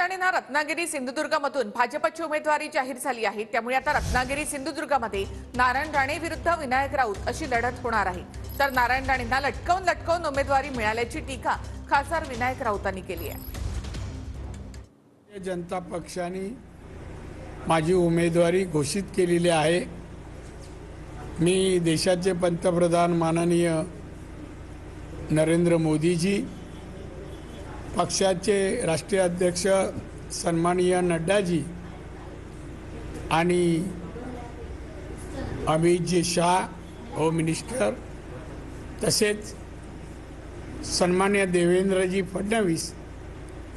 आणि ना रत्नागिरी सिंधुदुर्गमधून भाजपची उमेदवारी जाहीर झाली आहे। त्यामुळे आता रत्नागिरी सिंधुदुर्गमध्ये नारायण राणे विरुद्ध विनायक राऊत अशी लढत होणार आहे। तर नारायण राणेंना लटकवून उमेदवारी मिळाल्याची टीका खासदार विनायक राऊतांनी केली आहे। जनता पक्षाने माझी उमेदवारी घोषित केलेली आहे। मी देशाचे पंतप्रधान माननीय नरेंद्र मोदीजी, पक्षाचे राष्ट्रीय अध्यक्ष सन्माननीय नड्डाजी आणि अमितजी शाह होम मिनिस्टर, तसेच सन्माननीय देवेंद्रजी फडणवीस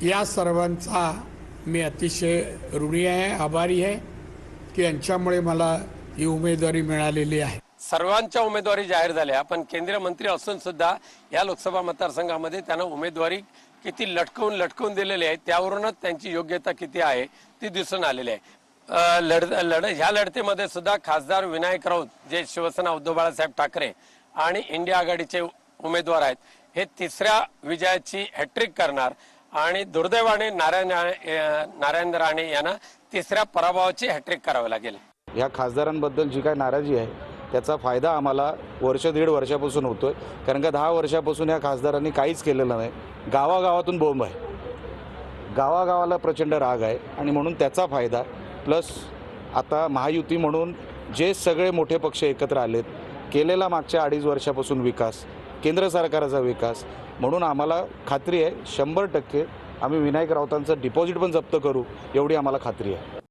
या सर्वांचा मी अतिशय ऋणी आहे, आभारी आहे की यांच्यामुळे मला ही उमेदवारी मिळालेली आहे। सर्वांच्या उमेदवारी जाहीर झाल्या, पण केंद्रीय मंत्री असून सुद्धा या लोकसभा मतदारसंघामध्ये त्यांना उमेदवारी किती लटकवून दिलेली आहे, त्यावरूनच त्यांची योग्यता किती आहे ती दिसून आलेली आहे। ह्या लढतीमध्ये सुद्धा खासदार विनायक राऊत जे शिवसेना उद्धव बाळासाहेब ठाकरे आणि इंडिया आघाडीचे उमेदवार आहेत, हे तिसऱ्या विजयाची हॅट्रिक करणार आणि दुर्दैवाने नारायण राणे यांना तिसऱ्या पराभवाची हॅट्रिक करावी लागेल। या खासदारांबद्दल जी काय नाराजी आहे त्याचा फायदा आम्हाला दीड वर्षापासून होतोय, कारण का 10 वर्षापासून या खासदारांनी काहीच केलेलं नाही। गावागावातून बोंब आहे, गावागावाला प्रचंड राग आहे आणि म्हणून त्याचा फायदा प्लस आता महायुती म्हणून जे सगळे मोठे पक्ष एकत्र आलेत, केलेला मागच्या 2.5 वर्षापासून विकास, केंद्र सरकारचा विकास, म्हणून आम्हाला खात्री आहे 100% आम्ही विनायक राऊतांचं डिपॉझिट पण जप्त करू एवढी आम्हाला खात्री आहे।